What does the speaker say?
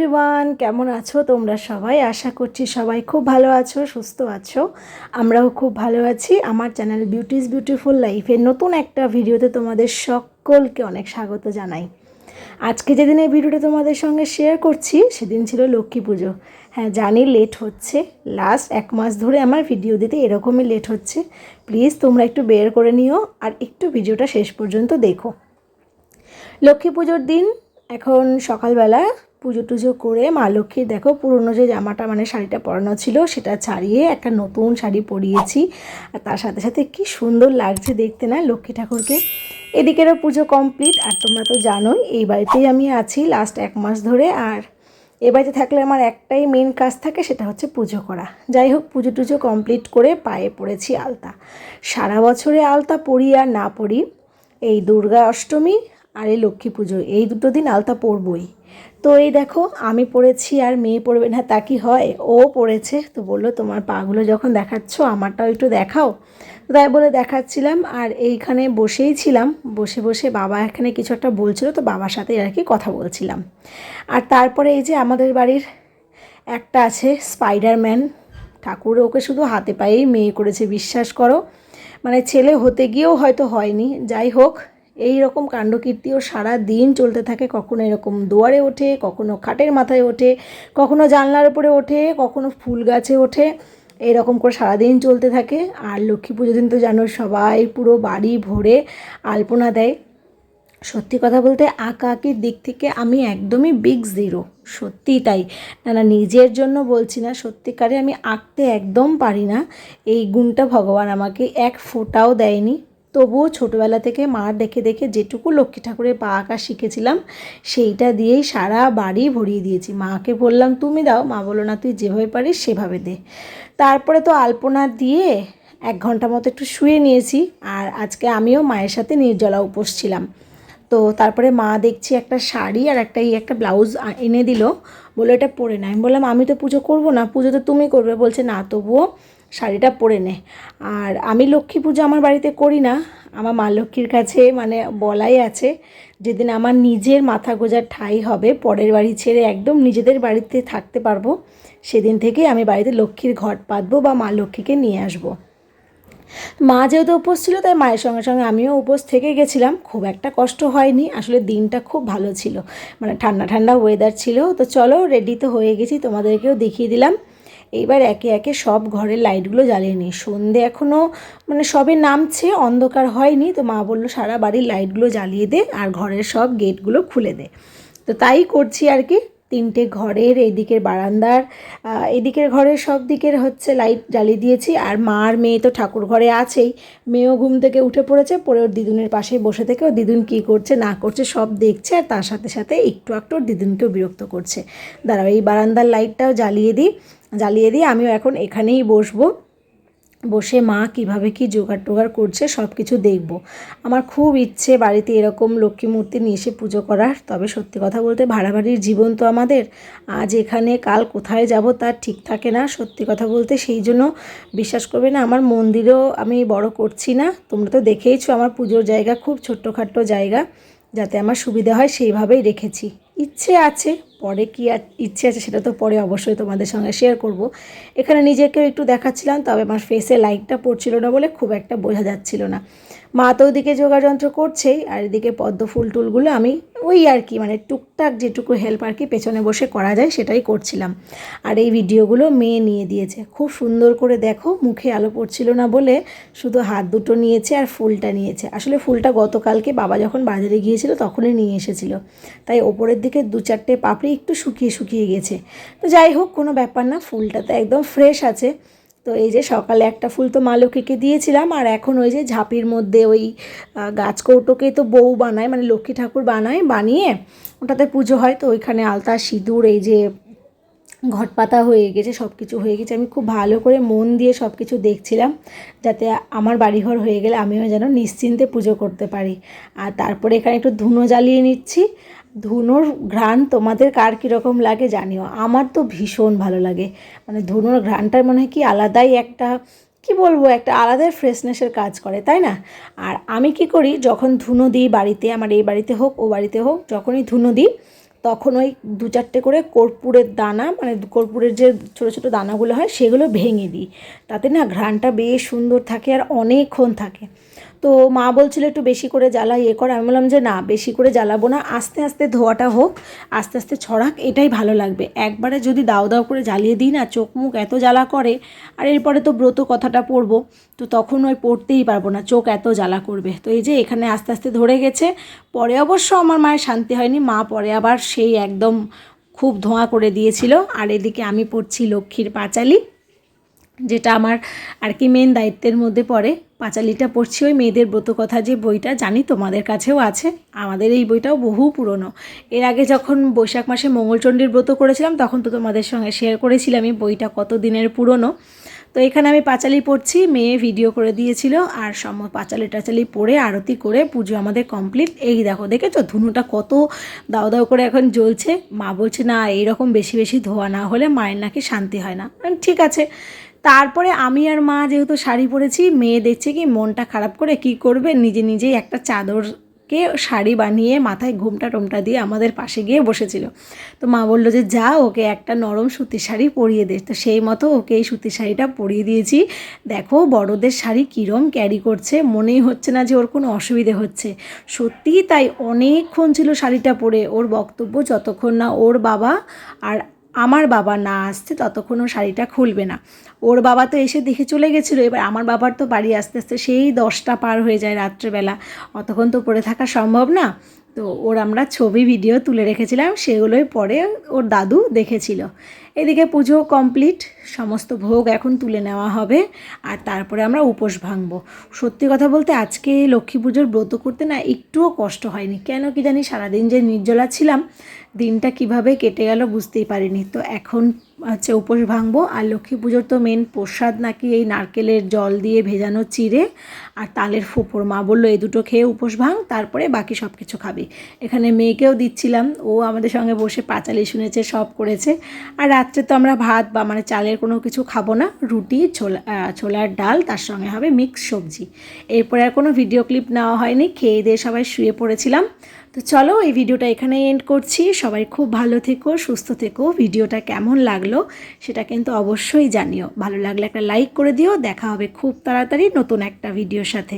Everyone, কেমন আছো তোমরা সবাই? আশা করছি সবাই খুব ভালো আছো, সুস্থ আছো। আমরাও খুব ভালো আছি। আমার চ্যানেল বিউটিজ বিউটিফুল লাইফের নতুন একটা ভিডিওতে তোমাদের সকলকে অনেক স্বাগত জানাই। আজকে যেদিন এই ভিডিওটা তোমাদের সঙ্গে শেয়ার করছি সেদিন ছিল লক্ষ্মী পুজো। হ্যাঁ, জানি লেট হচ্ছে, লাস্ট 1 মাস ধরে আমার ভিডিও দিতে এরকমই লেট হচ্ছে। প্লিজ তোমরা একটু বের করে নিও আর একটু ভিডিওটা শেষ পর্যন্ত দেখো। লক্ষ্মী পুজোর দিন এখন সকালবেলা পুজো টুজো করে মা লক্ষ্মীর দেখো পুরনো যে জামাটা মানে শাড়িটা পরানো ছিল সেটা ছাড়িয়ে একটা নতুন শাড়ি পরিয়েছি। আর তার সাথে সাথে কি সুন্দর লাগছে দেখতে না লক্ষ্মী ঠাকুরকে। এদিকেরও পুজো কমপ্লিট। আর তোমরা তো জানোই এই বাড়িতেই আমি আছি লাস্ট 1 মাস ধরে। আর এ বাড়িতে থাকলে আমার একটাই মেন কাজ থাকে, সেটা হচ্ছে পুজো করা। যাই হোক, পুজো টুজো কমপ্লিট করে পায়ে পড়েছি আলতা। সারা বছরে আলতা পরি আর না পরি, এই দুর্গা অষ্টমী আর এই লক্ষ্মী পুজো এই দুটো দিন আলতা পরবই। তো এই দেখো আমি পড়েছি আর মেয়ে পড়বে না তা কি হয়, ও পড়েছে। তো বললো তোমার পাগুলো যখন দেখাচ্ছ আমারটাও একটু দেখাও। তো তাই বলে দেখাচ্ছিলাম আর এইখানে বসেই ছিলাম। বসে বসে বাবা এখানে কিছু একটা বলছিল, তো বাবার সাথে আর কি কথা বলছিলাম। আর তারপরে এই যে আমাদের বাড়ির একটা আছে স্পাইডারম্যান ঠাকুর, ওকে শুধু হাতে পায়েই মেয়ে করেছে, বিশ্বাস করো। মানে ছেলে হতে গিয়েও হয়তো হয়নি। যাই হোক, এই রকম কাণ্ডকীর্তিও সারা দিন চলতে থাকে। কখনো এরকম দুয়ারে ওঠে, কখনো খাটের মাথায় ওঠে, কখনো জানলার উপরে ওঠে, কখনো ফুল গাছে ওঠে। এইরকম করে সারাদিন চলতে থাকে। আর লক্ষ্মী পুজো দিন তো জানো সবাই পুরো বাড়ি ভরে আলপনা দেয়। সত্যি কথা বলতে আঁকা আঁকির দিক থেকে আমি একদমই বিগ জিরো, সত্যিই তাই। না না, নিজের জন্য বলছি না, সত্যিকারে আমি আঁকতে একদম পারি না। এই গুণটা ভগবান আমাকে এক ফোঁটাও দেয়নি। তবুও ছোটোবেলা থেকে মার দেখে দেখে যেটুকু লক্ষ্মী ঠাকুরের পা আঁকা শিখেছিলাম সেইটা দিয়েই সারা বাড়ি ভরিয়ে দিয়েছি। মাকে বললাম তুমি দাও, মা বললো না তুই যেভাবে পারিস সেভাবে দে। তারপরে তো আলপনা দিয়ে 1 ঘন্টা মতো একটু শুয়ে নিয়েছি। আর আজকে আমিও মায়ের সাথে নির্জলা উপোস ছিলাম। তো তারপরে মা দেখছি একটা শাড়ি আর একটা ব্লাউজ এনে দিল, বলে এটা পরে না। আমি বললাম আমি তো পুজো করবো না, পুজো তো তুমি করবে। বলছে না, তবুও শাড়িটা পরে নে। আর আমি লক্ষ্মী পুজো আমার বাড়িতে করি না। আমার মা লক্ষ্মীর কাছে মানে বলাই আছে, যেদিন আমার নিজের মাথা গোঁজার ঠাঁই হবে, পরের বাড়ি ছেড়ে একদম নিজেদের বাড়িতে থাকতে পারবো, সেদিন থেকে আমি বাড়িতে লক্ষ্মীর ঘট পাতবো বা মা লক্ষ্মীকে নিয়ে আসবো। মা যেহেতু উপোস ছিল তাই মায়ের সঙ্গে সঙ্গে আমিও উপোস থেকে গেছিলাম। খুব একটা কষ্ট হয়নি, আসলে দিনটা খুব ভালো ছিল, মানে ঠান্ডা ঠান্ডা ওয়েদার ছিল। তো চলো, রেডি তো হয়ে গেছি, তোমাদেরকেও দেখিয়ে দিলাম। এইবার একে একে সব ঘরের লাইটগুলো জ্বালিয়ে নিই। সন্ধে এখনও মানে সবে নামছে, অন্ধকার হয়নি। তো মা বললো সারা বাড়ির লাইটগুলো জ্বালিয়ে দে আর ঘরের সব গেটগুলো খুলে দে। তো তাই করছি আর কি। 3টে ঘরের, এইদিকের বারান্দার, এদিকের ঘরের সব দিকের হচ্ছে লাইট জ্বালিয়ে দিয়েছি। আর মা আর মেয়ে তো ঠাকুর ঘরে আছেই। মেয়েও ঘুম থেকে উঠে পড়েছে, পরে ওর দিদুনের পাশে বসে থেকে ওর দিদুন কী করছে না করছে সব দেখছে। আর তার সাথে সাথে একটু একটু ওর দিদুনকেও বিরক্ত করছে। দাঁড়াও, এই বারান্দার লাইটটাও জ্বালিয়ে দিই আমিও এখন এখানেই বসবো। বসে মা কিভাবে কি জোগাড় টোগাড় করছে সব কিছু দেখব। আমার খুব ইচ্ছে বাড়িতে এরকম লক্ষ্মী মূর্তি নিয়ে এসে পুজো করার। তবে সত্যি কথা বলতে ভাড়া বাড়ির জীবন তো আমাদের, আজ এখানে কাল কোথায় যাব তার ঠিক থাকে না। সত্যি কথা বলতে সেই জন্য বিশ্বাস করবে না, আমার মন্দিরও আমি বড় করছি না। তোমরা তো দেখেইছো আমার পুজোর জায়গা খুব ছোট্টখাট্টো জায়গা, যাতে আমার সুবিধা হয় সেইভাবেই রেখেছি। ইচ্ছে আছে, পরে কি আর ইচ্ছে আছে সেটা তো পরে অবশ্যই তোমাদের সঙ্গে শেয়ার করব। এখানে নিজেকেও একটু দেখাচ্ছিলাম, তবে আমার ফেসে লাইটটা পড়ছিল না বলে খুব একটা বোঝা যাচ্ছিল না। মা তো ওদিকে যোগাযন্ত্র করছেই, আর এদিকে পদ্ম ফুল টুলগুলো আমি ওই আর কি মানে টুকটাক যেটুকু হেল্প আর কি পেছনে বসে করা যায় সেটাই করছিলাম। আর এই ভিডিওগুলো মেয়ে নিয়ে দিয়েছে খুব সুন্দর করে। দেখো, মুখে আলো পড়ছিল না বলে শুধু হাত দুটো নিয়েছে আর ফুলটা নিয়েছে। আসলে ফুলটা গতকালকে বাবা যখন বাজারে গিয়েছিল তখনই নিয়ে এসেছিল, তাই ওপরের দিকে 2-4টে পাপড়ি একটু শুকিয়ে শুকিয়ে গেছে। তো যাই হোক, কোনো ব্যাপার না, ফুলটা তো একদম ফ্রেশ আছে। তো এই যে সকালে একটা ফুল তো মা লক্ষ্মীকে দিয়েছিলাম, আর এখন ওই যে ঝাঁপির মধ্যে ওই গাছ কৌটোকে তো বউ বানায়, মানে লক্ষ্মী ঠাকুর বানায়, বানিয়ে ওটাতে পুজো হয়। তো ওইখানে আলতা সিঁদুর এই যে ঘট পাতা হয়ে গেছে, সব কিছু হয়ে গেছে। আমি খুব ভালো করে মন দিয়ে সব কিছু দেখছিলাম, যাতে আমার বাড়িঘর হয়ে গেলে আমিও যেন নিশ্চিন্তে পুজো করতে পারি। আর তারপরে এখানে একটু ধুনো জ্বালিয়ে নিচ্ছি। ধুনোর ঘ্রাণ তোমাদের কার কীরকম লাগে জানিও, আমার তো ভীষণ ভালো লাগে। মানে ধুনোর ঘ্রাণটার মনে হয় কি আলাদাই একটা, কি বলবো, একটা আলাদাই ফ্রেশনেসের কাজ করে, তাই না? আর আমি কি করি, যখন ধুনো দিই বাড়িতে, আমার এই বাড়িতে হোক ও বাড়িতে হোক, যখনই ধুনো দিই তখন ওই 2-4টে করে কর্পূরের দানা, মানে কর্পূরের যে ছোটো ছোটো দানাগুলো হয় সেগুলো ভেঙে দিই, তাতে না ঘ্রাণটা বেশ সুন্দর থাকে আর অনেকক্ষণ থাকে। তো মা বলছিল একটু বেশি করে জ্বালা কর, আমি বললাম যে না, বেশি করে জ্বালাবো না, আস্তে আস্তে ধোয়াটা হোক, আস্তে আস্তে ছড়াক, এটাই ভালো লাগবে। একবারে যদি দাও দাও করে জ্বালিয়ে দিই না, চোখ মুখ এত জ্বালা করে। আর এরপরে তো ব্রত কথাটা পড়বো, তো তখন ওই পড়তেই পারবো না, চোখ এত জ্বালা করবে। তো এই যে এখানে আস্তে আস্তে ধরে গেছে। পরে অবশ্য আমার মায়ের শান্তি হয়নি, মা পরে আবার সেই একদম খুব ধোঁয়া করে দিয়েছিল। আর এদিকে আমি পড়ছি লক্ষ্মীর পাঁচালি, যেটা আমার আর কি মেন দায়িত্বের মধ্যে পড়ে। পাঁচালিটা পড়ছি ওই মেয়েদের ব্রতকথা যে বইটা, জানি তোমাদের কাছেও আছে, আমাদের এই বইটাও বহু পুরনো। এর আগে যখন বৈশাখ মাসে মঙ্গলচণ্ডীর ব্রত করেছিলাম তখন তো তোমাদের সঙ্গে শেয়ার করেছিলাম এই বইটা কত দিনের পুরনো। তো এখানে আমি পাঁচালি পড়ছি, মেয়ে ভিডিও করে দিয়েছিল, আর পাঁচালি টাচালি পড়ে আরতি করে পুজো আমাদের কমপ্লিট। এই দেখো, দেখেছো ধুনুটা কত দাও দাও করে এখন জ্বলছে। মা বলছে না, এইরকম বেশি বেশি ধোয়া না হলে মায়ের নাকি শান্তি হয় না। ঠিক আছে। তারপরে আমি আর মা যেহেতু শাড়ি পরেছি, মেয়ে দেখছে কি মনটা খারাপ করে কি করবে, নিজে নিজেই একটা চাদরকে শাড়ি বানিয়ে মাথায় ঘুমটা টুমটা দিয়ে আমাদের পাশে গিয়ে বসেছিল। তো মা বললো যে যা, ওকে একটা নরম সুতির শাড়ি পরিয়ে দে। তো সেই মতো ওকে এই সুতির শাড়িটা পরিয়ে দিয়েছি। দেখো বড়দের শাড়ি কীরম ক্যারি করছে, মনেই হচ্ছে না যে ওর কোনো অসুবিধে হচ্ছে। সত্যিই তাই, অনেকক্ষণ ছিল শাড়িটা পরে। ওর বক্তব্য যতক্ষণ না ওর বাবা আর আমার বাবা না আসছে ততক্ষণ ও শাড়িটা খুলবে না। ওর বাবা তো এসে দেখে চলে গেছিলো, এবার আমার বাবার তো বাড়ি আসতে আসতে সেই 10টা পার হয়ে যায় রাত্রেবেলা, অতক্ষণ তো পরে থাকা সম্ভব না। তো ওর আমরা ছবি ভিডিও তুলে রেখেছিলাম, সেগুলোই পরে ওর দাদু দেখেছিল। এদিকে পুজো কমপ্লিট, সমস্ত ভোগ এখন তুলে নেওয়া হবে, আর তারপরে আমরা উপোস ভাঙবো। সত্যি কথা বলতে আজকে লক্ষ্মী পুজোর ব্রত করতে না একটুও কষ্ট হয়নি, কেন কি জানি সারাদিন যে নির্জলা ছিলাম, দিনটা কিভাবে কেটে গেল বুঝতেই পারিনি। তো এখন হচ্ছে উপোস ভাঙবো। আর লক্ষ্মী পুজোর তো মেন প্রসাদ নাকি এই নারকেলের জল দিয়ে ভেজানো চিড়ে আর তালের ফোঁপড়। মা বললো এই দুটো খেয়ে উপোস ভাঙ, তারপরে বাকি সব কিছু খাবি। এখানে মেয়েকেও দিচ্ছিলাম, ও আমাদের সঙ্গে বসে পাঁচালি শুনেছে, সব করেছে। আর রাত্রে তো আমরা ভাত বা মানে চালের কোনো কিছু খাবো না, রুটি ছোলার ডাল, তার সঙ্গে হবে মিক্স সবজি। এরপরে আর কোনো ভিডিও ক্লিপ নেওয়া হয়নি, খেয়ে দিয়ে সবাই শুয়ে পড়েছিলাম। তো চলো এই ভিডিওটা এখানেই এন্ড করছি। সবাই খুব ভালো থেকো, সুস্থ থেকো। ভিডিওটা কেমন লাগলো সেটা কিন্তু অবশ্যই জানিও, ভালো লাগলে একটা লাইক করে দিও। দেখা হবে খুব তাড়াতাড়ি নতুন একটা ভিডিওর সাথে।